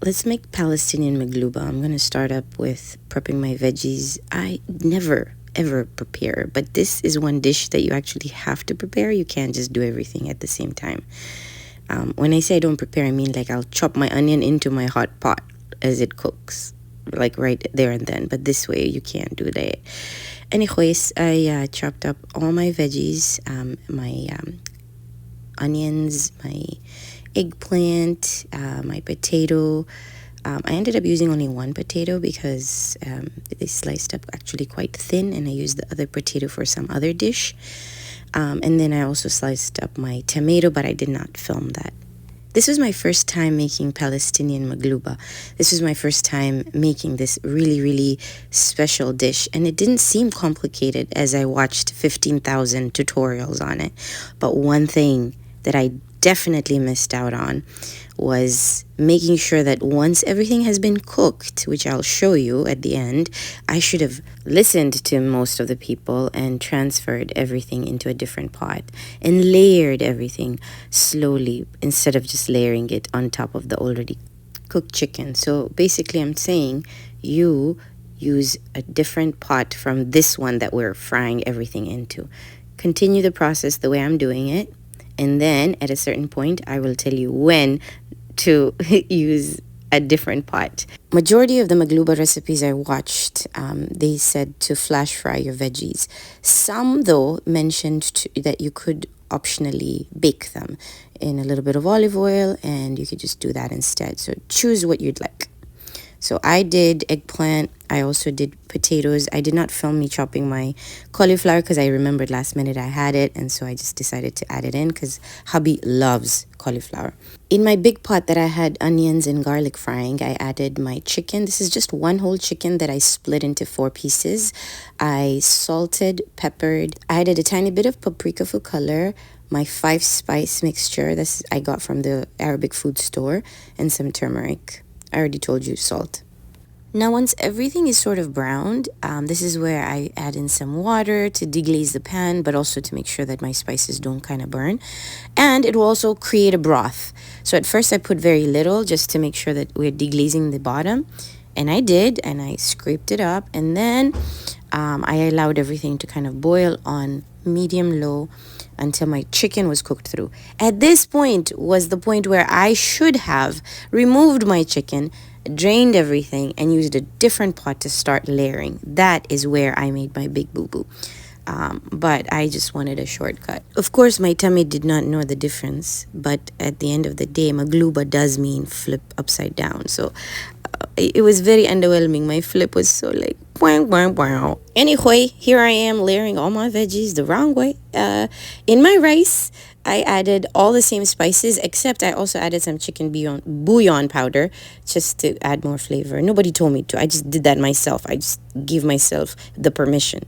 let's make Palestinian Maqluba. I'm going to start up with prepping my veggies. I never ever prepare, but this is one dish that you actually have to prepare. You can't just do everything at the same time. When I say I don't prepare, I mean like I'll chop my onion into my hot pot as it cooks, like right there and then. But this way you can't do that. Anyways, I chopped up all my veggies, my onions, my eggplant, my potato. I ended up using only one potato because they sliced up actually quite thin, and I used the other potato for some other dish. And then I also sliced up my tomato, but I did not film that. This was my first time making Palestinian Maqluba. This was my first time making this really, really special dish. And it didn't seem complicated as I watched 15,000 tutorials on it. But one thing that I definitely missed out on was making sure that once everything has been cooked, which I'll show you at the end, I should have listened to most of the people and transferred everything into a different pot and layered everything slowly instead of just layering it on top of the already cooked chicken. So basically I'm saying you use a different pot from this one that we're frying everything into. Continue the process the way I'm doing it, and then at a certain point I will tell you when to use a different pot. Majority of the magluba recipes I watched, they said to flash fry your veggies. Some though mentioned that you could optionally bake them in a little bit of olive oil, and you could just do that instead. So choose what you'd like. So I did eggplant. I also did potatoes. I did not film me chopping my cauliflower because I remembered last minute I had it, and so I just decided to add it in because hubby loves cauliflower. In my big pot that I had onions and garlic frying, I added my chicken. This is just one whole chicken that I split into 4 pieces. I salted, peppered. I added a tiny bit of paprika for color, my 5-spice mixture this I got from the Arabic food store, and some turmeric. I already told you salt. Now once everything is sort of browned, this is where I add in some water to deglaze the pan, but also to make sure that my spices don't kind of burn. And it will also create a broth. So at first I put very little just to make sure that we're deglazing the bottom. And I did, and I scraped it up. And then I allowed everything to kind of boil on medium-low until my chicken was cooked through. At this point was the point where I should have removed my chicken, drained everything, and used a different pot to start layering. That is where I made my big boo-boo. But I just wanted a shortcut. Of course, my tummy did not know the difference, but at the end of the day, magluba does mean flip upside down. So it was very underwhelming. My flip was so like, wow. Anyway, here I am layering all my veggies the wrong way. In my rice, I added all the same spices, except I also added some chicken bouillon powder just to add more flavor. Nobody told me to. I just did that myself. I just give myself the permission.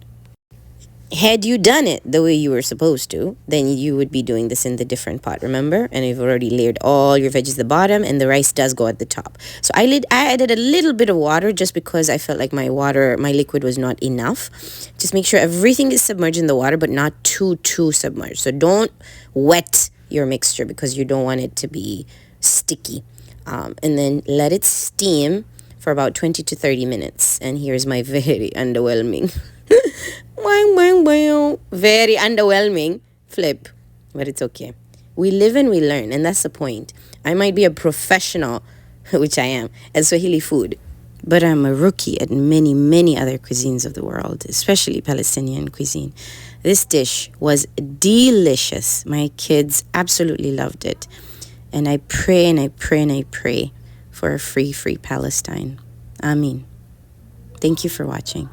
Had you done it the way you were supposed to, then you would be doing this in the different pot, remember? And you've already layered all your veggies at the bottom, and the rice does go at the top. So I added a little bit of water just because I felt like my liquid was not enough. Just make sure everything is submerged in the water, but not too submerged. So don't wet your mixture because you don't want it to be sticky. And then let it steam for about 20 to 30 minutes. And here's my very underwhelming very underwhelming flip, but it's okay. We live and we learn, and that's the point. I might be a professional, which I am, at Swahili food, but I'm a rookie at many other cuisines of the world, especially Palestinian cuisine. This dish was delicious. My kids absolutely loved it, and I pray and I pray and I pray for a free Palestine. Amen. Thank you for watching.